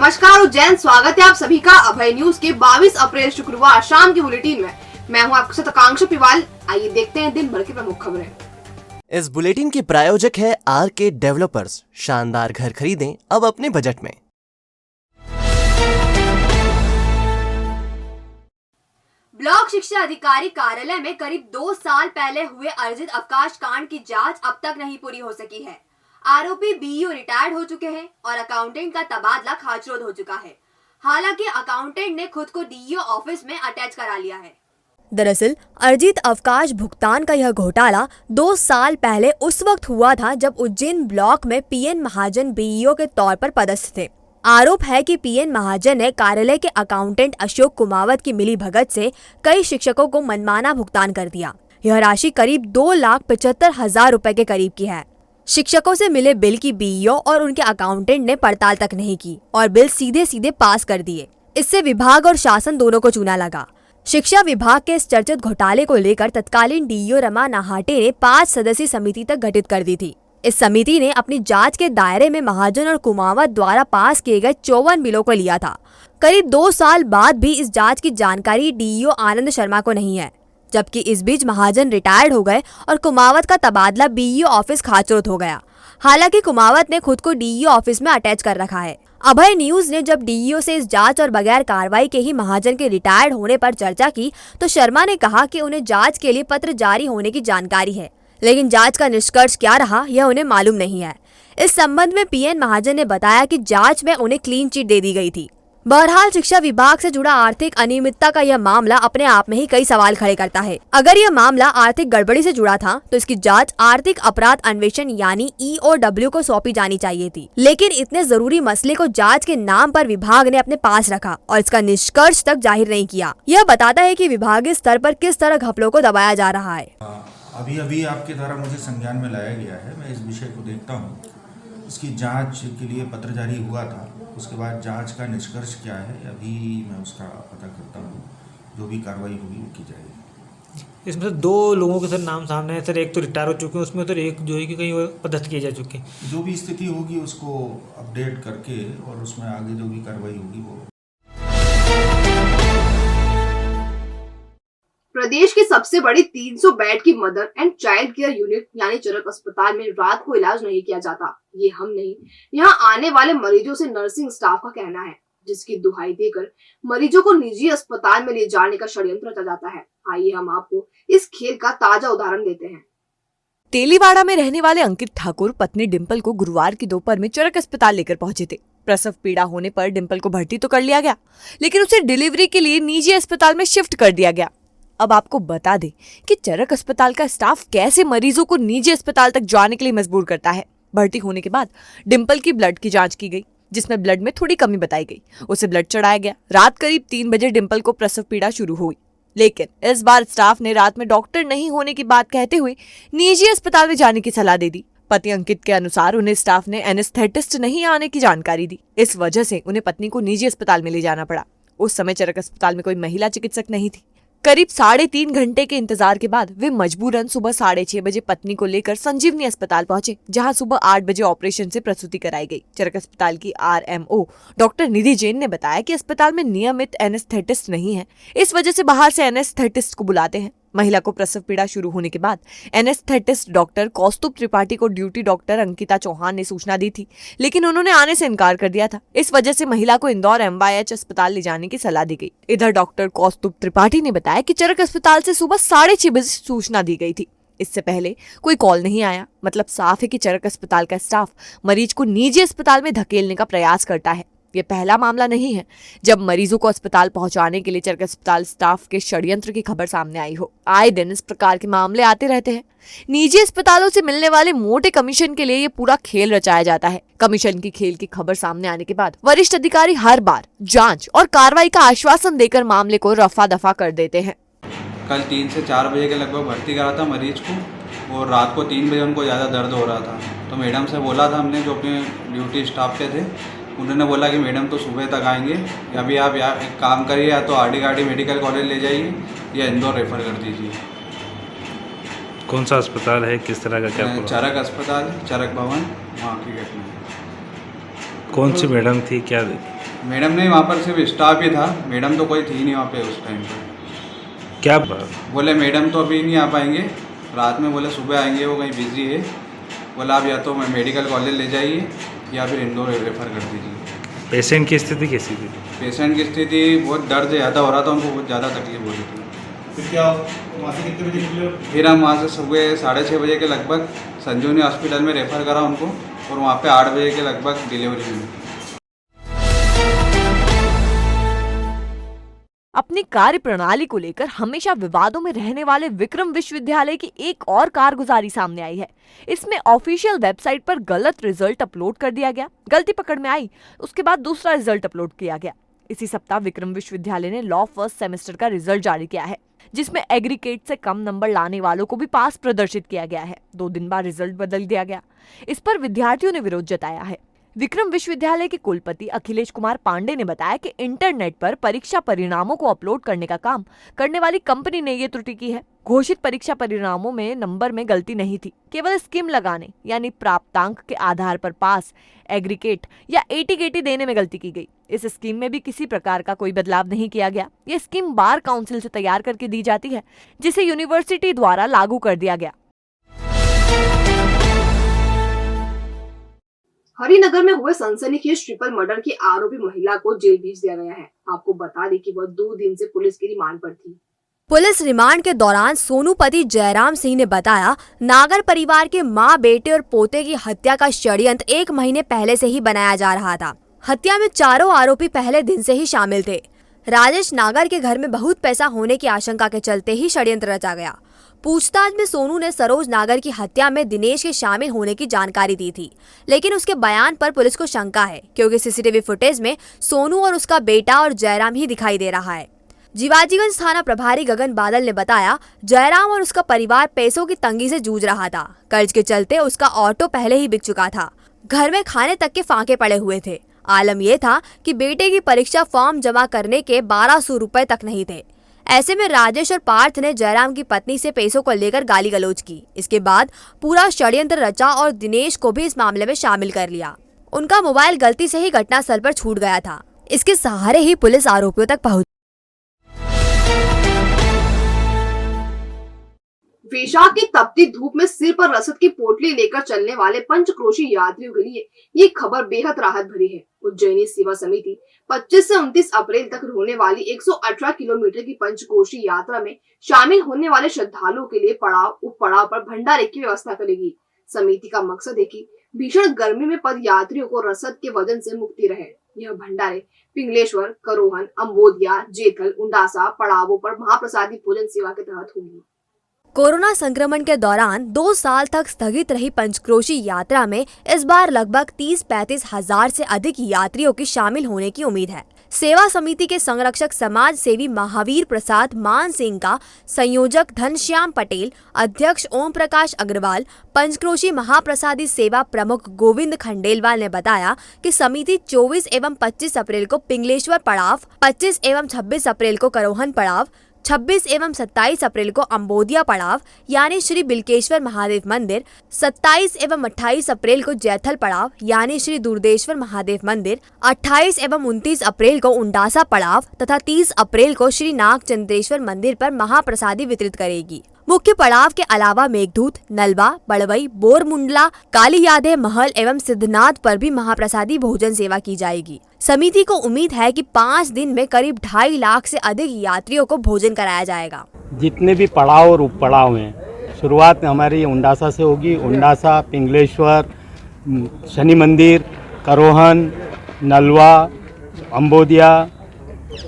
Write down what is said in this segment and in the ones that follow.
नमस्कार उज्जैन, स्वागत है आप सभी का अभय न्यूज के 22 अप्रैल शुक्रवार शाम के बुलेटिन में। मैं हूं आपके साथ आकांक्षा पिवाल। आइए देखते हैं दिन भर की प्रमुख खबरें। इस बुलेटिन के प्रायोजक है आरके डेवलपर्स। शानदार घर खरीदें अब अपने बजट में। ब्लॉक शिक्षा अधिकारी कार्यालय में करीब 2 साल पहले हुए अर्जित अवकाश कांड की जांच अब तक नहीं पूरी हो सकी है। आरोपी बीईओ रिटायर्ड हो चुके हैं और अकाउंटेंट का तबादला खाचरोद हो चुका है। हालांकि अकाउंटेंट ने खुद को डीईओ ऑफिस में अटैच करा लिया है। दरअसल अर्जित अवकाश भुगतान का यह घोटाला 2 साल पहले उस वक्त हुआ था जब उज्जैन ब्लॉक में पीएन महाजन बीईओ के तौर पर पदस्थ थे। आरोप है कि पीएन महाजन ने कार्यालय के अकाउंटेंट अशोक कुमावत की मिलीभगत से कई शिक्षकों को मनमाना भुगतान कर दिया। यह राशि करीब 2,75,000 रुपए के करीब की है। शिक्षकों से मिले बिल की बीईओ और उनके अकाउंटेंट ने पड़ताल तक नहीं की और बिल सीधे सीधे पास कर दिए। इससे विभाग और शासन दोनों को चूना लगा। शिक्षा विभाग के इस चर्चित घोटाले को लेकर तत्कालीन डीईओ रमा नाहाटे ने 5 सदस्यीय समिति तक गठित कर दी थी। इस समिति ने अपनी जांच के दायरे में महाजन और कुमावत द्वारा पास किए गए 54 बिलों को लिया था। करीब 2 साल बाद भी इस जांच की जानकारी डीईओ आनंद शर्मा को नहीं है, जबकि इस बीच महाजन रिटायर्ड हो गए और कुमावत का तबादला बीईओ ऑफिस खाचरोद हो गया। हालांकि कुमावत ने खुद को डीईओ ऑफिस में अटैच कर रखा है। अभय न्यूज ने जब डीईओ से इस जांच और बगैर कार्रवाई के ही महाजन के रिटायर्ड होने पर चर्चा की तो शर्मा ने कहा कि उन्हें जांच के लिए पत्र जारी होने की जानकारी है, लेकिन जांच का निष्कर्ष क्या रहा यह उन्हें मालूम नहीं है। इस संबंध में पीएन महाजन ने बताया कि जांच में उन्हें क्लीन चिट दे दी गई थी। बहरहाल शिक्षा विभाग से जुड़ा आर्थिक अनियमितता का यह मामला अपने आप में ही कई सवाल खड़े करता है। अगर यह मामला आर्थिक गड़बड़ी से जुड़ा था तो इसकी जांच आर्थिक अपराध अन्वेषण यानी EOW को सौंपी जानी चाहिए थी, लेकिन इतने जरूरी मसले को जांच के नाम पर विभाग ने अपने पास रखा और इसका निष्कर्ष तक जाहिर नहीं किया। यह बताता है कि विभागीय स्तर पर किस तरह घपलों को दबाया जा रहा है। अभी आपके द्वारा मुझे संज्ञान में लाया गया है। मैं इस विषय को देखता हूँ। इसकी जांच के लिए पत्र जारी हुआ था, उसके बाद जांच का निष्कर्ष क्या है अभी मैं उसका पता करता हूँ। जो भी कार्रवाई होगी वो की जाएगी। इसमें 2 लोगों के सर नाम सामने है सर। एक तो रिटायर हो चुके हैं, उसमें तो एक जो है कि कहीं पदस्थ किए जा चुके हैं। जो भी स्थिति होगी उसको अपडेट करके और उसमें आगे जो भी कार्रवाई होगी वो। प्रदेश की सबसे बड़ी 300 बेड की mother and child care unit यानी चरक अस्पताल में रात को इलाज नहीं किया जाता। ये हम नहीं, यहाँ आने वाले मरीजों से नर्सिंग स्टाफ का कहना है, जिसकी दुहाई देकर मरीजों को निजी अस्पताल में ले जाने का षड्यंत्र रचा जाता है। आइए हम आपको इस खेल का ताजा उदाहरण देते हैं। तेलीवाड़ा में रहने वाले अंकित ठाकुर पत्नी डिम्पल को गुरुवार की दोपहर में चरक अस्पताल लेकर पहुंचे थे। प्रसव पीड़ा होने पर डिम्पल को भर्ती तो कर लिया गया, लेकिन उसे डिलीवरी के लिए निजी अस्पताल में शिफ्ट कर दिया गया। अब आपको बता दें कि चरक अस्पताल का स्टाफ कैसे मरीजों को निजी अस्पताल तक जाने के लिए मजबूर करता है। भर्ती होने के बाद डिम्पल की ब्लड की जांच की गई, जिसमें ब्लड में थोड़ी कमी बताई गई। उसे ब्लड चढ़ाया गया। रात करीब 3 बजे डिम्पल को प्रसव पीड़ा शुरू हुई, लेकिन इस बार स्टाफ ने रात में डॉक्टर नहीं होने की बात कहते हुए निजी अस्पताल में जाने की सलाह दे दी। पति अंकित के अनुसार उन्हें स्टाफ ने एनेस्थेटिस्ट नहीं आने की जानकारी दी। इस वजह से उन्हें पत्नी को निजी अस्पताल में ले जाना पड़ा। उस समय चरक अस्पताल में कोई महिला चिकित्सक नहीं थी। करीब 3.5 घंटे के इंतजार के बाद वे मजबूरन सुबह 6:30 बजे पत्नी को लेकर संजीवनी अस्पताल पहुंचे, जहां सुबह 8 बजे ऑपरेशन से प्रसूति कराई गई। चरक अस्पताल की RMO डॉक्टर निधि जैन ने बताया कि अस्पताल में नियमित एनेस्थेटिस्ट नहीं है, इस वजह से बाहर से एनेस्थेटिस्ट को बुलाते हैं। महिला को प्रसव पीड़ा शुरू होने के बाद एनेस्थेटिस्ट डॉक्टर कौस्तुभ त्रिपाठी को ड्यूटी डॉक्टर अंकिता चौहान ने सूचना दी थी, लेकिन उन्होंने आने से इनकार कर दिया था। इस वजह से महिला को इंदौर MYH अस्पताल ले जाने की सलाह दी गई। इधर डॉक्टर कौस्तुभ त्रिपाठी ने बताया कि चरक अस्पताल से सुबह 6:30 बजे सूचना दी गई थी। इससे पहले कोई कॉल नहीं आया। मतलब साफ है कि चरक अस्पताल का स्टाफ मरीज को निजी अस्पताल में धकेलने का प्रयास करता है। ये पहला मामला नहीं है जब मरीजों को अस्पताल पहुंचाने के लिए चरक अस्पताल स्टाफ के षड्यंत्र की खबर सामने आई हो। आए दिन इस प्रकार के मामले आते रहते हैं। निजी अस्पतालों से मिलने वाले मोटे कमीशन के लिए ये पूरा खेल रचाया जाता है। कमीशन की खेल की खबर सामने आने के बाद वरिष्ठ अधिकारी हर बार जांच और कार्रवाई का आश्वासन देकर मामले को रफा दफा कर देते हैं। कल 3 से 4 बजे के लगभग भर्ती करा था मरीज को, और रात को 3 बजे उनको ज़्यादा दर्द हो रहा था। तो मैडम से बोला था हमने, जो अपने ड्यूटी स्टाफ पे थे, उन्होंने बोला कि मैडम तो सुबह तक आएंगे, अभी आप एक काम करिए, या तो RD गाड़ी मेडिकल कॉलेज ले जाइए या इंदौर रेफर कर दीजिए। कौन सा अस्पताल है, किस तरह का, क्या? चरक अस्पताल, चरक भवन, वहाँ की घटना। कौन सी मैडम थी, क्या? मैडम नहीं, वहाँ पर सिर्फ स्टाफ ही था, मैडम तो कोई थी नहीं वहाँ पे उस टाइम पर। क्या बोले मैडम तो अभी नहीं आ पाएंगे, रात में बोले सुबह आएंगे, वो कहीं बिजी है। बोला आप या तो मैं मेडिकल कॉलेज ले जाइए या फिर इंदौर रेफर कर दीजिए। पेशेंट की स्थिति कैसी थी? पेशेंट की स्थिति बहुत दर्द ज़्यादा हो रहा था, उनको बहुत ज़्यादा तकलीफ हो रही थी। फिर क्या वहाँ से कितने बजे निकले? फिर हम वहाँ से सुबह 6:30 बजे के लगभग संजीवनी हॉस्पिटल में रेफ़र करा उनको, और वहाँ पे 8 बजे के लगभग डिलीवरी हुई। अपनी कार्य प्रणाली को लेकर हमेशा विवादों में रहने वाले विक्रम विश्वविद्यालय की एक और कारगुजारी सामने आई है। इसमें ऑफिशियल वेबसाइट पर गलत रिजल्ट अपलोड कर दिया गया। गलती पकड़ में आई, उसके बाद दूसरा रिजल्ट अपलोड किया गया। इसी सप्ताह विक्रम विश्वविद्यालय ने लॉ फर्स्ट सेमेस्टर का रिजल्ट जारी किया है, जिसमें एग्रीगेट से कम नंबर लाने वालों को भी पास प्रदर्शित किया गया है। 2 दिन बाद रिजल्ट बदल दिया गया। इस पर विद्यार्थियों ने विरोध जताया है। विक्रम विश्वविद्यालय के कुलपति अखिलेश कुमार पांडे ने बताया कि इंटरनेट पर परीक्षा परिणामों को अपलोड करने का काम करने वाली कंपनी ने ये त्रुटि की है। घोषित परीक्षा परिणामों में नंबर में गलती नहीं थी, केवल स्कीम लगाने यानी प्राप्तांक के आधार पर पास, एग्रीगेट या एटीगेटी देने में गलती की गई। इस स्कीम में भी किसी प्रकार का कोई बदलाव नहीं किया गया। ये स्कीम बार काउंसिल से तैयार करके दी जाती है, जिसे यूनिवर्सिटी द्वारा लागू कर दिया गया। हरिनगर में हुए सनसनीखेज ट्रिपल मर्डर की आरोपी महिला को जेल भेज दिया गया है। आपको बता दें कि वह 2 दिन से पुलिस की रिमांड पर थी। पुलिस रिमांड के दौरान सोनू पति जयराम सिंह ने बताया, नागर परिवार के मां, बेटे और पोते की हत्या का षड्यंत्र 1 महीने पहले से ही बनाया जा रहा था। हत्या में चारों आरोपी पहले दिन से ही शामिल थे। राजेश नागर के घर में बहुत पैसा होने की आशंका के चलते ही षड्यंत्र रचा गया। पूछताछ में सोनू ने सरोज नागर की हत्या में दिनेश के शामिल होने की जानकारी दी थी, लेकिन उसके बयान पर पुलिस को शंका है, क्योंकि सीसीटीवी फुटेज में सोनू और उसका बेटा और जयराम ही दिखाई दे रहा है। जीवाजीगंज थाना प्रभारी गगन बादल ने बताया, जयराम और उसका परिवार पैसों की तंगी से जूझ रहा था। कर्ज के चलते उसका ऑटो पहले ही बिक चुका था। घर में खाने तक के फांके पड़े हुए थे। आलम यह था कि बेटे की परीक्षा फॉर्म जमा करने के 1200 रुपए तक नहीं थे। ऐसे में राजेश और पार्थ ने जयराम की पत्नी से पैसों को लेकर गाली गलौज की। इसके बाद पूरा षड्यंत्र रचा और दिनेश को भी इस मामले में शामिल कर लिया। उनका मोबाइल गलती से ही घटनास्थल पर छूट गया था। इसके सहारे ही पुलिस आरोपियों तक पहुंची। वैशाख की तपती धूप में सिर पर रसद की पोटली लेकर चलने वाले पंचक्रोशी यात्रियों के लिए ये खबर बेहद राहत भरी है। उज्जैनी सेवा समिति 25 से 29 अप्रैल तक होने वाली 118 किलोमीटर की पंचक्रोशी यात्रा में शामिल होने वाले श्रद्धालुओं के लिए पड़ाव उपपड़ाव पर भंडारे की व्यवस्था करेगी। समिति का मकसद है कि भीषण गर्मी में पद यात्रियों को रसद के वजन से मुक्ति रहे। यह भंडारे पिंगलेश्वर, करोहन, अम्बोदिया, जेथल, उंडासा पड़ावों पर महाप्रसादी भोजन सेवा के तहत होगी। कोरोना संक्रमण के दौरान 2 साल तक स्थगित रही पंचक्रोशी यात्रा में इस बार लगभग 30-35 हजार से अधिक यात्रियों की शामिल होने की उम्मीद है। सेवा समिति के संरक्षक समाज सेवी महावीर प्रसाद मान सिंह का, संयोजक धनश्याम पटेल, अध्यक्ष ओम प्रकाश अग्रवाल, पंचक्रोशी महाप्रसादी सेवा प्रमुख गोविंद खंडेलवाल ने बताया कि समिति 24 एवं 25 अप्रैल को पिंगलेश्वर पड़ाव, 25 एवं 26 अप्रैल को करोहन पड़ाव, 26 एवं 27 अप्रैल को अम्बोदिया पड़ाव यानी श्री बिल्केश्वर महादेव मंदिर, 27 एवं 28 अप्रैल को जैथल पड़ाव यानी श्री दुर्देश्वर महादेव मंदिर, 28 एवं 29 अप्रैल को उंडासा पड़ाव तथा 30 अप्रैल को श्री नागचंद्रेश्वर मंदिर पर महाप्रसादी वितरित करेगी। मुख्य पड़ाव के अलावा मेघदूत, नलवा, बड़वई, बोरमुंडला, कालियादे महल एवं सिद्धनाथ पर भी महाप्रसादी भोजन सेवा की जाएगी। समिति को उम्मीद है कि 5 दिन में करीब 2.5 लाख से अधिक यात्रियों को भोजन कराया जाएगा। जितने भी पड़ाव और उप पड़ाव हैं, शुरुआत हमारी उंडासा से होगी। उंडासा, पिंगलेश्वर, शनि मंदिर, करोहन, नलवा, अम्बोदिया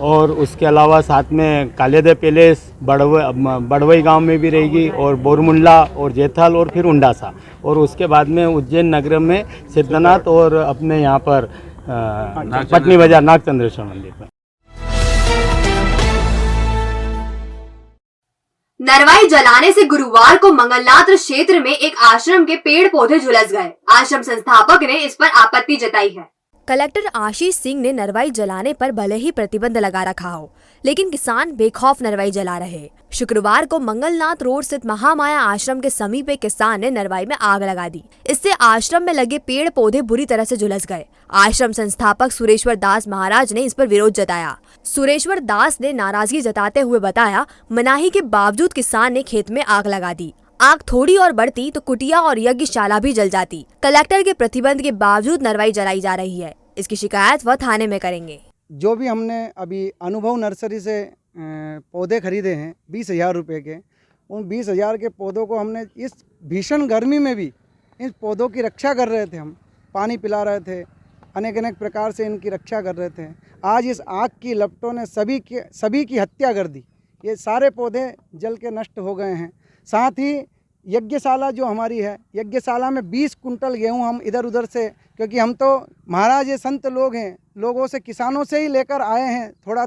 और उसके अलावा साथ में कालियादे पैलेस, बड़वई गांव में भी रहेगी और बोरमुंडला और जेथल और फिर उंडासा, और उसके बाद में उज्जैन नगर में सिद्धनाथ और अपने यहाँ पर पटनी बाजार नागचंद्रेश्वर मंदिर पर। नरवाई जलाने से गुरुवार को मंगलनाथ क्षेत्र में एक आश्रम के पेड़ पौधे झुलस गए। आश्रम संस्थापक ने इस पर आपत्ति जताई है। कलेक्टर आशीष सिंह ने नरवाई जलाने पर भले ही प्रतिबंध लगा रखा हो, लेकिन किसान बेखौफ नरवाई जला रहे। शुक्रवार को मंगलनाथ रोड स्थित महामाया आश्रम के समीप एक किसान ने नरवाई में आग लगा दी। इससे आश्रम में लगे पेड़ पौधे बुरी तरह से झुलस गए। आश्रम संस्थापक सुरेश्वर दास महाराज ने इस पर विरोध जताया। सुरेश्वर दास ने नाराजगी जताते हुए बताया, मनाही के बावजूद किसान ने खेत में आग लगा दी। आग थोड़ी और बढ़ती तो कुटिया और यज्ञशाला भी जल जाती। कलेक्टर के प्रतिबंध के बावजूद नरवाई जलाई जा रही है। इसकी शिकायत वह थाने में करेंगे। जो भी हमने अभी अनुभव नर्सरी से पौधे खरीदे हैं 20,000 रुपये के, उन 20,000 के पौधों को हमने इस भीषण गर्मी में भी इन पौधों की रक्षा कर रहे थे। हम पानी पिला रहे थे, अनेक प्रकार से इनकी रक्षा कर रहे थे। आज इस आग की लपटों ने सभी की हत्या कर दी। ये सारे पौधे जल के नष्ट हो गए हैं। साथ ही यज्ञशाला जो हमारी है, यज्ञशाला में 20 कुंटल गेहूं हम इधर उधर से, क्योंकि हम तो महाराज ये संत लोग हैं, लोगों से किसानों से ही लेकर आए हैं। थोड़ा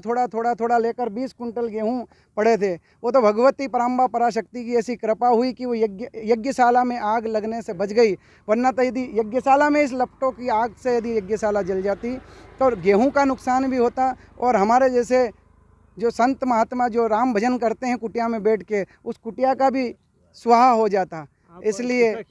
थोड़ा लेकर 20 कुंटल गेहूं पड़े थे। वो तो भगवती पराम्बा पराशक्ति की ऐसी कृपा हुई कि वो यज्ञशाला में आग लगने से बच गई। वरना तो यदि यज्ञशाला में इस लपटों की आग से यदि यज्ञशाला जल जाती तो गेहूँ का नुकसान भी होता, और हमारे जैसे जो संत महात्मा जो राम भजन करते हैं कुटिया में बैठ के, उस कुटिया का भी स्वाहा हो जाता। इसलिए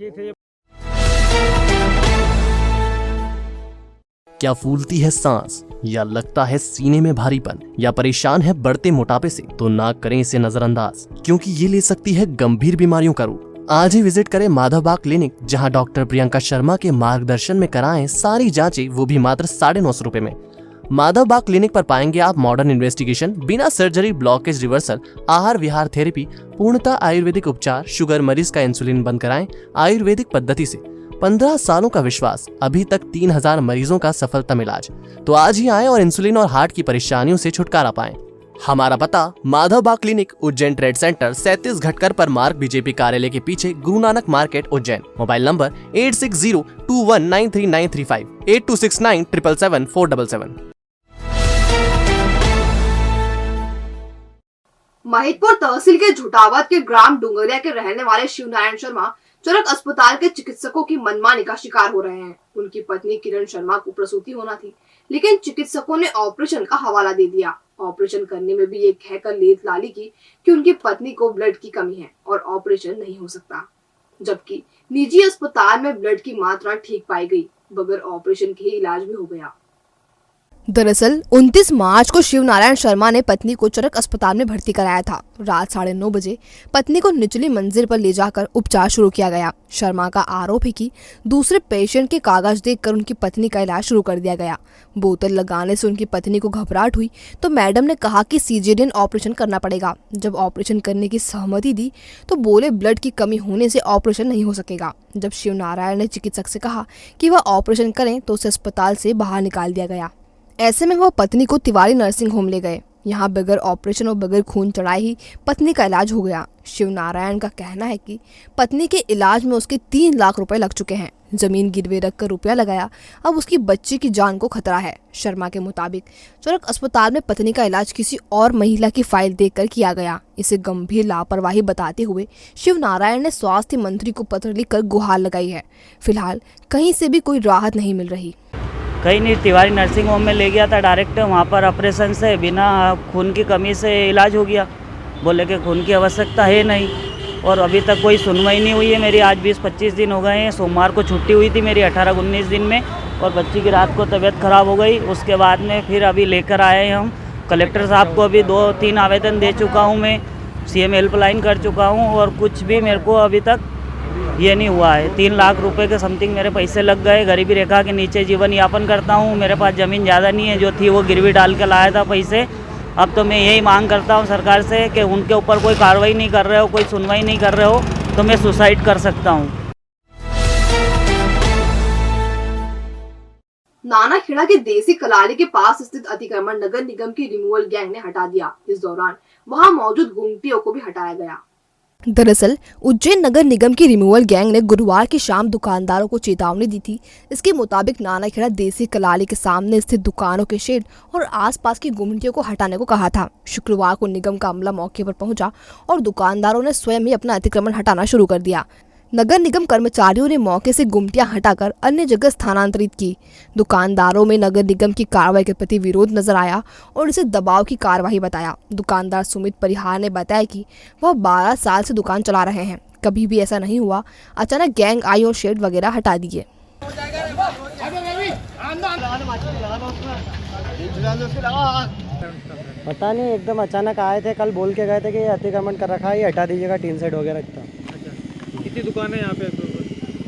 क्या फूलती है सांस, या लगता है सीने में भारीपन, या परेशान है बढ़ते मोटापे से, तो ना करें इसे नजरअंदाज, क्योंकि ये ले सकती है गंभीर बीमारियों का रूप। आज ही विजिट करें माधवबाग क्लिनिक, जहां डॉक्टर प्रियंका शर्मा के मार्गदर्शन में कराएं सारी जांचें, वो भी मात्र 950 रुपए में। माधवबाग क्लिनिक पर पाएंगे आप मॉडर्न इन्वेस्टिगेशन, बिना सर्जरी, ब्लॉकेज रिवर्सल, आहार विहार थेरेपी, पूर्णतः आयुर्वेदिक उपचार, शुगर मरीज का इंसुलिन बंद कराएं आयुर्वेदिक पद्धति से। 15 सालों का विश्वास, अभी तक 3000 मरीजों का सफलतम इलाज। तो आज ही आएं और इंसुलिन और हार्ट की परेशानियों से छुटकारा पाएं। हमारा पता, Madhavbaug clinic, Ujjain trade centre 37 घटकर पर मार्ग, बीजेपी कार्यालय के पीछे, Guru Nanak market, Ujjain. Mobile number 8602193935, 8269777477। Mahidpur tehsil के झुटावत के ग्राम डुंगरिया के रहने वाले शिवनारायण शर्मा चरक अस्पताल के चिकित्सकों की मनमानी का शिकार हो रहे हैं। उनकी पत्नी किरण शर्मा को प्रसूति होना थी, लेकिन चिकित्सकों ने ऑपरेशन का हवाला दे दिया। ऑपरेशन करने में भी ये कहकर लेत लाली की कि उनकी पत्नी को ब्लड की कमी है और ऑपरेशन नहीं हो सकता, जबकि निजी अस्पताल में ब्लड की मात्रा ठीक पाई गई, बगैर ऑपरेशन के इलाज भी हो गया। दरअसल 29 मार्च को शिवनारायण शर्मा ने पत्नी को चरक अस्पताल में भर्ती कराया था। रात 9:30 बजे पत्नी को निचली मंजिल पर ले जाकर उपचार शुरू किया गया। शर्मा का आरोप है कि दूसरे पेशेंट के कागज देखकर उनकी पत्नी का इलाज शुरू कर दिया गया। बोतल लगाने से उनकी पत्नी को घबराहट हुई तो मैडम ने कहा कि सीजेरियन ऑपरेशन करना पड़ेगा। जब ऑपरेशन करने की सहमति दी तो बोले ब्लड की कमी होने से ऑपरेशन नहीं हो सकेगा। जब शिवनारायण ने चिकित्सक से कहा कि वह ऑपरेशन करें तो उसे अस्पताल से बाहर निकाल दिया गया। ऐसे में वह पत्नी को तिवारी नर्सिंग होम ले गए। यहाँ बगैर ऑपरेशन और बगैर खून चढ़ाए ही पत्नी का इलाज हो गया। शिवनारायण का कहना है कि पत्नी के इलाज में उसके 3 लाख रुपए लग चुके हैं। जमीन गिरवे रखकर रुपया लगाया, अब उसकी बच्ची की जान को खतरा है। शर्मा के मुताबिक चरक अस्पताल में पत्नी का इलाज किसी और महिला की फाइल देखकर किया गया। इसे गंभीर लापरवाही बताते हुए शिवनारायण ने स्वास्थ्य मंत्री को पत्र लिखकर गुहार लगाई है। फिलहाल कहीं से भी कोई राहत नहीं मिल रही। कहीं नहीं, तिवारी नर्सिंग होम में ले गया था डायरेक्ट, वहाँ पर ऑपरेशन से बिना खून की कमी से इलाज हो गया। बोले कि खून की आवश्यकता है नहीं, और अभी तक कोई सुनवाई नहीं हुई है मेरी। आज 20-25 दिन हो गए हैं। सोमवार को छुट्टी हुई थी मेरी 18-19 दिन में, और बच्ची की रात को तबीयत ख़राब हो गई। उसके बाद में फिर अभी लेकर आए हैं हम कलेक्टर साहब को। अभी 2-3 आवेदन दे चुका हूँ मैं, CM हेल्पलाइन कर चुका हूँ, और कुछ भी मेरे को अभी तक ये नहीं हुआ है। 3 लाख रुपए के समथिंग मेरे पैसे लग गए। गरीबी रेखा के नीचे जीवन यापन करता हूँ। मेरे पास ज़मीन ज़्यादा नहीं है, जो थी वो गिरवी डाल के लाया था पैसे। अब तो मैं यही मांग करता हूँ सरकार से कि उनके ऊपर कोई कार्रवाई नहीं कर रहे हो, कोई सुनवाई नहीं कर रहे हो, तो मैं सुसाइड कर सकता हूँ। नानाखेड़ा के देसी कलाली के पास स्थित अतिक्रमण नगर निगम की रिमूवल गैंग ने हटा दिया। इस दौरान वहां मौजूद गुमटियों को भी हटाया गया। दरअसल उज्जैन नगर निगम की रिमूवल गैंग ने गुरुवार की शाम दुकानदारों को चेतावनी दी थी। इसके मुताबिक नानाखेड़ा देसी कलाली के सामने स्थित दुकानों के शेड और आसपास की गुमटियों को हटाने को कहा था। शुक्रवार को निगम का अमला मौके पर पहुंचा और दुकानदारों ने स्वयं ही अपना अतिक्रमण हटाना शुरू कर दिया। नगर निगम कर्मचारियों ने मौके से गुमटियां हटाकर अन्य जगह स्थानांतरित की। दुकानदारों में नगर निगम की कार्रवाई के प्रति विरोध नजर आया और इसे दबाव की कार्रवाई बताया। दुकानदार सुमित परिहार ने बताया कि वह 12 साल से दुकान चला रहे हैं, कभी भी ऐसा नहीं हुआ। अचानक गैंग आई और शेड वगैरह हटा दिए। पता नहीं, एकदम अचानक आए थे, कल बोल के गए थे कि ये अतिक्रमण कर रखा है, ये हटा दीजिएगा, टीन सेट वगैरह का। कितनी दुकानें यहाँ पे?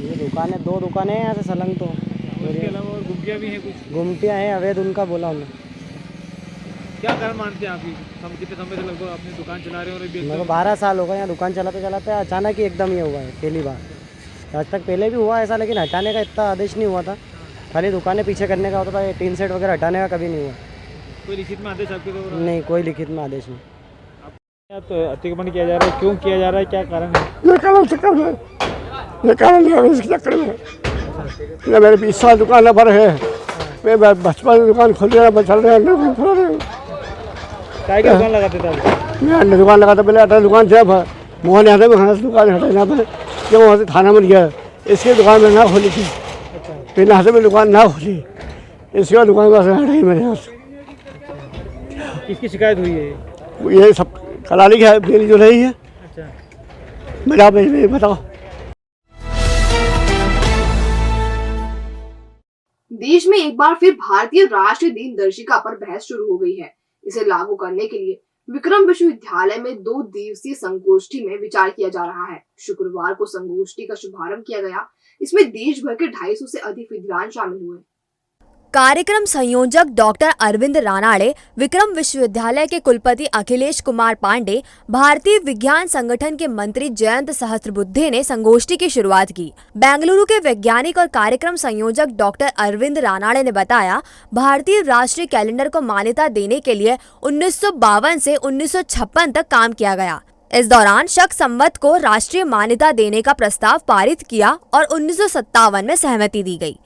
ये दुकानें 2 दुकानें हैं यहाँ से सलंग। तो उसके अलावा और गुमटियाँ भी हैं कुछ? गुमटियाँ हैं, अवैध उनका बोला हमने। क्या कारण मानते हैं आप? हम कितने समय से लगभग अपनी दुकान चला रहे हैं? और मेरे को 12 साल हो गए यहाँ दुकान चलाते अचानक ही एकदम ये हुआ है, पहली बार। आज तक पहले भी हुआ ऐसा, लेकिन हटाने का इतना आदेश नहीं हुआ था, खाली दुकानें पीछे करने का होता था। ये टीन सेट वगैरह हटाने का कभी नहीं हुआ। कोई लिखित में आदेश आपके द्वारा? नहीं, कोई लिखित में आदेश नहीं। तो अतिक्रमण किया जा रहा है, क्यों किया जा रहा है, क्या कारण है? ये कारण है इसके चक्कर में। मेरे 20 साल दुकान पर है, मैं बचपन में दुकान खोल रहा चल रहे हैं। क्या दुकान लगाते थे आप? मैं अन्य दुकान लगाता, पहले आटा दुकान थे, मोहन यहाँ में खाना दुकान हटा यहाँ पर, जब वहाँ से थाना में गया, इसकी दुकान में ना खोली थी। फिर यहाँ से मैं दुकान ना खोली, इसके बाद दुकान वहाँ से हटाई मैंने यहाँ से। किसकी शिकायत हुई है? ये सब कलाली की है, मेरी जो रही है। अच्छा, मेरा बताओ। देश में एक बार फिर भारतीय राष्ट्रीय दिनदर्शिका पर बहस शुरू हो गई है। इसे लागू करने के लिए विक्रम विश्वविद्यालय में 2 दिवसीय संगोष्ठी में विचार किया जा रहा है। शुक्रवार को संगोष्ठी का शुभारंभ किया गया। इसमें देश भर के 250 से अधिक विद्वान शामिल हुए। कार्यक्रम संयोजक डॉक्टर अरविंद रानाड़े, विक्रम विश्वविद्यालय के कुलपति अखिलेश कुमार पांडे, भारतीय विज्ञान संगठन के मंत्री जयंत सहस्त्रबुद्धे ने संगोष्ठी की शुरुआत की। बेंगलुरु के वैज्ञानिक और कार्यक्रम संयोजक डॉक्टर अरविंद रानाड़े ने बताया, भारतीय राष्ट्रीय कैलेंडर को मान्यता देने के लिए 1952 से 1956 तक काम किया गया। इस दौरान शक संवत को राष्ट्रीय मान्यता देने का प्रस्ताव पारित किया और 1957 में सहमति दी गई।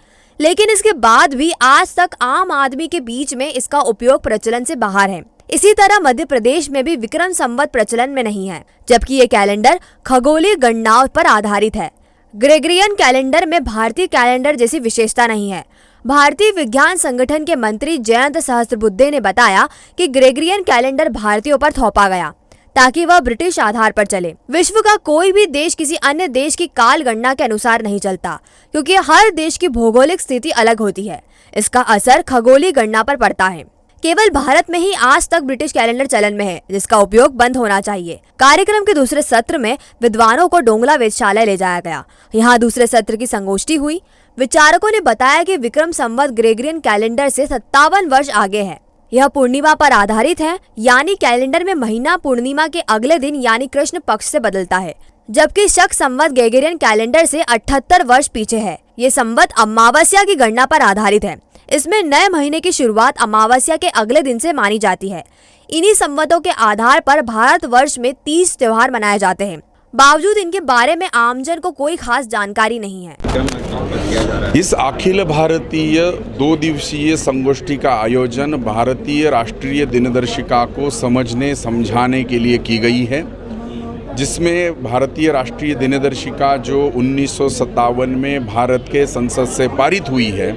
लेकिन इसके बाद भी आज तक आम आदमी के बीच में इसका उपयोग प्रचलन से बाहर है। इसी तरह मध्य प्रदेश में भी विक्रम संवत प्रचलन में नहीं है, जबकि ये कैलेंडर खगोलीय गणनाओं पर आधारित है। ग्रेगरियन कैलेंडर में भारतीय कैलेंडर जैसी विशेषता नहीं है। भारतीय विज्ञान संगठन के मंत्री जयंत सहस्त्रबुद्धे ने बताया कि ग्रेगरियन कैलेंडर भारतीयों पर थोपा गया ताकि वह ब्रिटिश आधार पर चले। विश्व का कोई भी देश किसी अन्य देश की काल गणना के अनुसार नहीं चलता, क्योंकि हर देश की भौगोलिक स्थिति अलग होती है। इसका असर खगोलीय गणना पर पड़ता है। केवल भारत में ही आज तक ब्रिटिश कैलेंडर चलन में है, जिसका उपयोग बंद होना चाहिए। कार्यक्रम के दूसरे सत्र में विद्वानों को डोंगला वेधशाला ले जाया गया। यहाँ दूसरे सत्र की संगोष्ठी हुई। विचारकों ने बताया कि विक्रम संवत ग्रेगरियन कैलेंडर से 57 वर्ष आगे है। यह पूर्णिमा पर आधारित है, यानी कैलेंडर में महीना पूर्णिमा के अगले दिन यानी कृष्ण पक्ष से बदलता है, जबकि शक संवत ग्रेगरियन कैलेंडर से 78 वर्ष पीछे है। ये संवत अमावस्या की गणना पर आधारित है। इसमें नए महीने की शुरुआत अमावस्या के अगले दिन से मानी जाती है। इन्हीं संवतों के आधार पर भारत वर्ष में 30 त्योहार मनाए जाते हैं। बावजूद इनके बारे में आमजन को कोई खास जानकारी नहीं है। इस अखिल भारतीय 2 दिवसीय संगोष्ठी का आयोजन भारतीय राष्ट्रीय दिनदर्शिका को समझने समझाने के लिए की गई है, जिसमें भारतीय राष्ट्रीय दिनदर्शिका जो 1957 में भारत के संसद से पारित हुई है,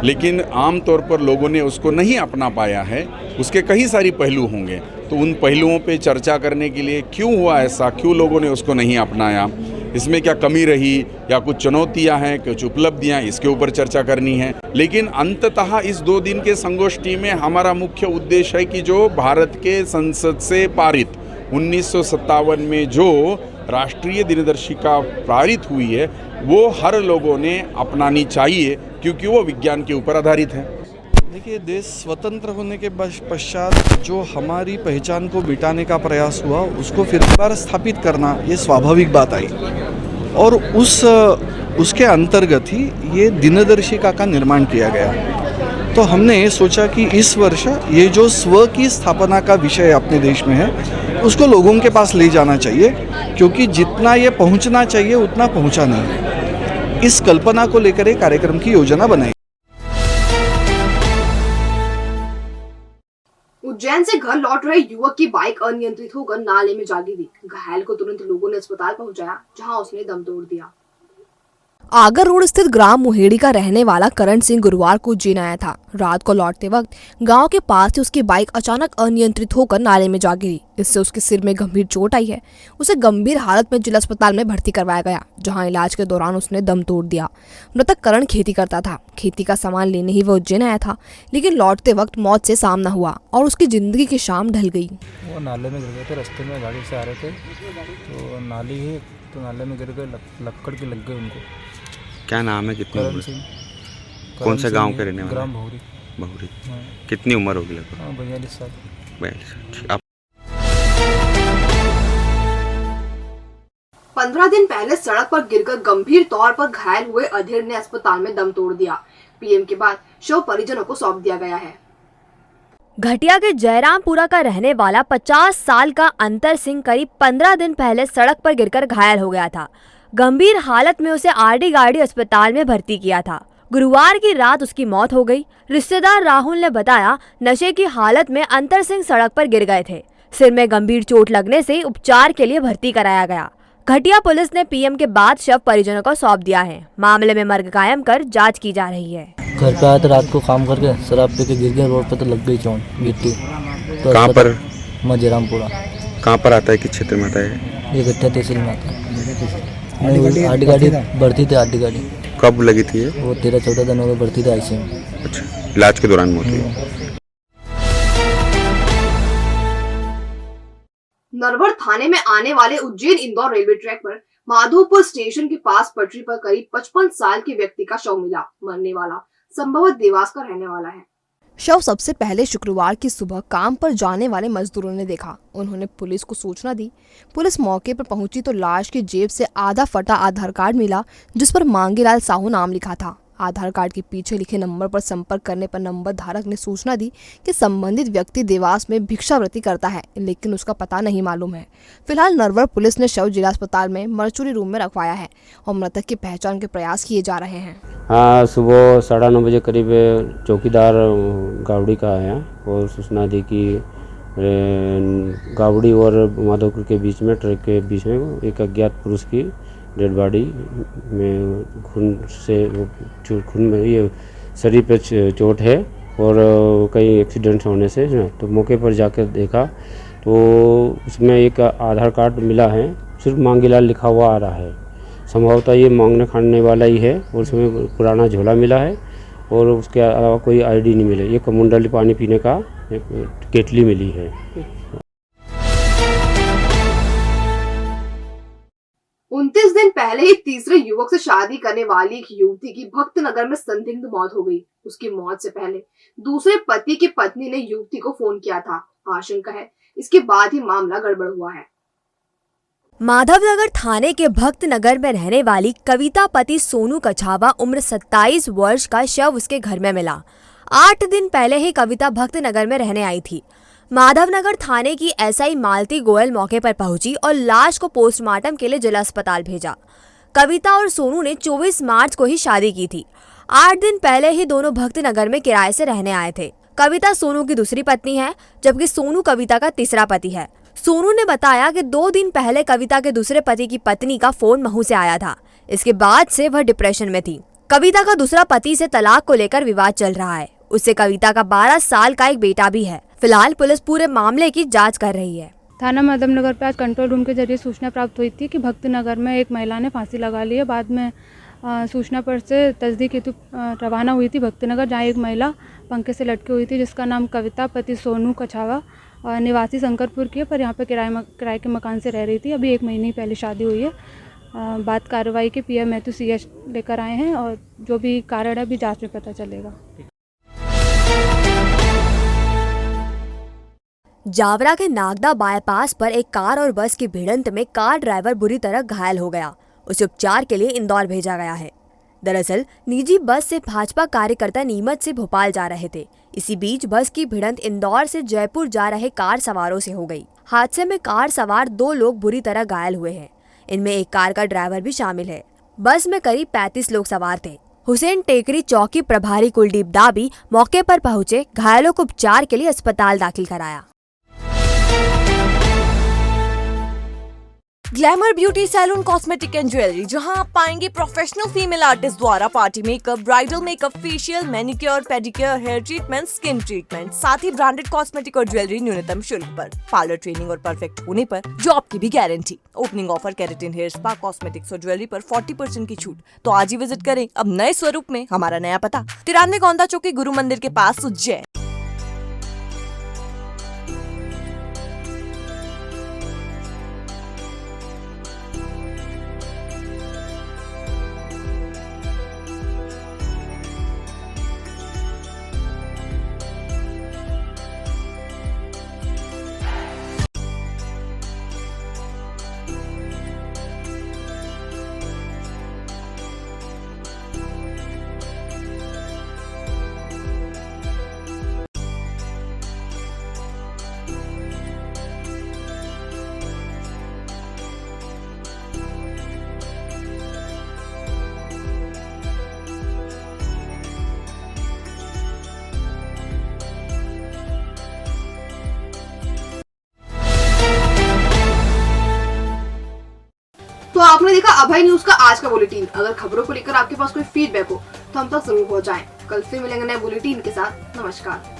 लेकिन आमतौर पर लोगों ने उसको नहीं अपना पाया है। उसके कई सारी पहलू होंगे, तो उन पहलुओं पे चर्चा करने के लिए क्यों हुआ ऐसा, क्यों लोगों ने उसको नहीं अपनाया, इसमें क्या कमी रही या कुछ चुनौतियां हैं, कुछ उपलब्धियां, इसके ऊपर चर्चा करनी है। लेकिन अंततः इस 2 दिन के संगोष्ठी में हमारा मुख्य उद्देश्य है कि जो भारत के संसद से पारित 1957 में जो राष्ट्रीय दिनदर्शिका पारित हुई है, वो हर लोगों ने अपनानी चाहिए, क्योंकि वो विज्ञान के ऊपर आधारित है। देखिए, देश स्वतंत्र होने के पश्चात जो हमारी पहचान को मिटाने का प्रयास हुआ, उसको फिर एक बार स्थापित करना ये स्वाभाविक बात आई, और उसके अंतर्गत ही ये दिनदर्शिका का निर्माण किया गया। तो हमने सोचा कि इस वर्ष ये जो स्व की स्थापना का विषय अपने देश में है, उसको लोगों के पास ले जाना चाहिए, क्योंकि जितना ये पहुंचना चाहिए उतना पहुंचा नहीं है। इस कल्पना को लेकर एक कार्यक्रम की योजना बनाई। उज्जैन से घर लौट रहे युवक की बाइक अनियंत्रित होकर नाले में जा गिरी। घायल को तुरंत लोगों ने अस्पताल पहुंचाया, जहां उसने दम तोड़ दिया। आगर रोड स्थित ग्राम मुहेड़ी का रहने वाला करण सिंह गुरुवार को उज्जैन आया था। रात को लौटते वक्त गांव के पास से उसकी बाइक अचानक अनियंत्रित होकर नाले में जा गिरी। इससे उसके सिर में गंभीर चोट आई है। उसे गंभीर हालत में जिला अस्पताल में भर्ती करवाया गया, जहां इलाज के दौरान उसने दम तोड़ दिया। मृतक करण खेती करता था। खेती का सामान लेने ही वह उज्जैन आया था, लेकिन लौटते वक्त मौत से सामना हुआ और उसकी जिंदगी की शाम ढल गई। वो नाले में गिर गए थे, रास्ते में गाड़ी से आ रहे थे तो नाली है, तो नाले में गिर गए, लक्कड़ की लग गई उनको। क्या नाम है? कितनी उम्र? कौन से गांव के रहने वाले? ग्राम बहुरी। बहुरी। कितनी उम्र होगी लगभग? 42 साल। 42। आप 15 दिन पहले सड़क पर गिरकर गंभीर तौर पर घायल हुए अधीर ने अस्पताल में दम तोड़ दिया। पीएम के बाद शव परिजनों को सौंप दिया गया है। घटिया के जयरामपुरा का रहने वाला 50 साल का अंतर सिंह करीब 15 दिन पहले सड़क पर गिरकर घायल हो गया था। गंभीर हालत में उसे आरडी गार्डी अस्पताल में भर्ती किया था। गुरुवार की रात उसकी मौत हो गई। रिश्तेदार राहुल ने बताया, नशे की हालत में अंतर सिंह सड़क पर गिर गए थे। सिर में गंभीर चोट लगने से उपचार के लिए भर्ती कराया गया। घटिया पुलिस ने पीएम के बाद शव परिजनों को सौंप दिया है। मामले में मर्ग कायम कर जांच की जा रही है। घर पे आया था रात को काम करके, शराब पी के गिर गया, रोड पे तो लग गई चोट गिट्टी। तो कहाँ पर? जयरामपुरा। कहाँ पर आता है? किस क्षेत्र में आता है? ये गट्ठा तहसील में आता है। आरडी गाड़ी बढ़ती थी। आरडी गाड़ी कब लगी थी? वो 13-14 दिन हो गए, बढ़ती थी आईसीयू में। अच्छा, इलाज के दौरान मौत हुई। नरवर थाने में आने वाले उज्जैन इंदौर रेलवे ट्रैक पर माधोपुर स्टेशन के पास पटरी पर करीब 55 साल के व्यक्ति का शव मिला। मरने वाला संभवतः देवास का रहने वाला है। शव सबसे पहले शुक्रवार की सुबह काम पर जाने वाले मजदूरों ने देखा। उन्होंने पुलिस को सूचना दी। पुलिस मौके पर पहुंची तो लाश की जेब से आधा फटा आधार कार्ड मिला, जिस पर मांगीलाल साहू नाम लिखा था। आधार कार्ड के पीछे लिखे नंबर पर संपर्क करने पर नंबर धारक ने सूचना दी कि संबंधित व्यक्ति देवास में भिक्षावृत्ति करता है, लेकिन उसका पता नहीं मालूम है। फिलहाल नरवर पुलिस ने शव जिला अस्पताल में मर्चुरी रूम में रखवाया है और मृतक की पहचान के प्रयास किए जा रहे हैं। हाँ, सुबह 9:30 बजे करीब चौकीदार गावड़ी का आया और सूचना दी कि गावड़ी और माधोपुर के बीच में, ट्रक के बीच में एक अज्ञात पुरुष की डेड बॉडी में खून में ये शरीर पे चोट है और कहीं एक्सीडेंट होने से, तो मौके पर जाकर देखा तो उसमें एक आधार कार्ड मिला है, सिर्फ मांगीलाल लिखा हुआ आ रहा है। संभवतः ये मांगने खाने वाला ही है और उसमें पुराना झोला मिला है और उसके अलावा कोई आईडी नहीं मिले। ये कमुंडली पानी पीने का केटली मिली है। 29 दिन पहले ही तीसरे युवक से शादी करने वाली एक युवती की भक्तनगर में संदिग्ध मौत हो गई। उसकी मौत से पहले दूसरे पति की पत्नी ने युवती को फोन किया था। आशंका है इसके बाद ही मामला गड़बड़ हुआ है। माधवनगर थाने के भक्तनगर में रहने वाली कविता पति सोनू कछावा उम्र 27 वर्ष का शव उसके घर में मिला। 8 दिन पहले ही कविता भक्तनगर में रहने आई थी। माधवनगर थाने की एसआई मालती गोयल मौके पर पहुंची और लाश को पोस्टमार्टम के लिए जिला अस्पताल भेजा। कविता और सोनू ने 24 मार्च को ही शादी की थी। 8 दिन पहले ही दोनों भक्तनगर में किराए से रहने आए थे। कविता सोनू की दूसरी पत्नी है, जबकि सोनू कविता का तीसरा पति है। सोनू ने बताया कि 2 दिन पहले कविता के दूसरे पति की पत्नी का फोन महू से आया था। इसके बाद से वह डिप्रेशन में थी। कविता का दूसरा पति से तलाक को लेकर विवाद चल रहा है। उससे कविता का 12 साल का एक बेटा भी है। फिलहाल पुलिस पूरे मामले की जांच कर रही है। थाना माधवनगर पे आज कंट्रोल रूम के जरिए सूचना प्राप्त हुई थी कि भक्तनगर में एक महिला ने फांसी लगा ली है। बाद में सूचना पर से तस्दीक हेतु रवाना हुई थी भक्तनगर, जहाँ एक महिला पंखे से लटकी हुई थी, जिसका नाम कविता पति सोनू कछावा निवासी शंकरपुर की है, पर यहाँ पर किराए के मकान से रह रही थी। अभी 1 महीने पहले शादी हुई है। बात कार्रवाई के पीएम महतो सीएच लेकर आए हैं और जो भी कारण है अभी जाँच में पता चलेगा। जावरा के नागदा बाईपास पर एक कार और बस की भिड़ंत में कार ड्राइवर बुरी तरह घायल हो गया। उसे उपचार के लिए इंदौर भेजा गया है। दरअसल निजी बस से भाजपा कार्यकर्ता नीमच से भोपाल जा रहे थे। इसी बीच बस की भिड़ंत इंदौर से जयपुर जा रहे कार सवारों से हो गई। हादसे में कार सवार 2 लोग बुरी तरह घायल हुए हैं। इनमें एक कार का ड्राइवर भी शामिल है। बस में करीब 35 लोग सवार थे। हुसैन टेकरी चौकी प्रभारी कुलदीप दा भी मौके पर पहुंचे, घायलों को उपचार के लिए अस्पताल दाखिल कराया। Glamour beauty salon cosmetic and jewellery, जहां आप पाएंगे प्रोफेशनल फीमेल आर्टिस्ट द्वारा party makeup, bridal makeup, facial, manicure, pedicure, hair treatment, skin treatment, साथ ही ब्रांडेड कॉस्मेटिक और ज्वेलरी न्यूनतम शुल्क पर, पार्लर ट्रेनिंग और परफेक्ट होने पर जॉब की भी guarantee. Opening offer keratin hair spa, cosmetics और ज्वेलरी पर 40% की छूट। तो आज ही विजिट करें अब नए स्वरूप में। हमारा नया पता 93 गोंदा चौकी, गुरु मंदिर के पास, उज्जैन। तो आपने देखा अभय न्यूज का आज का बुलेटिन। अगर खबरों को लेकर आपके पास कोई फीडबैक हो तो हम तक जरूर पहुंचाएं। कल फिर मिलेंगे नए बुलेटिन के साथ। नमस्कार।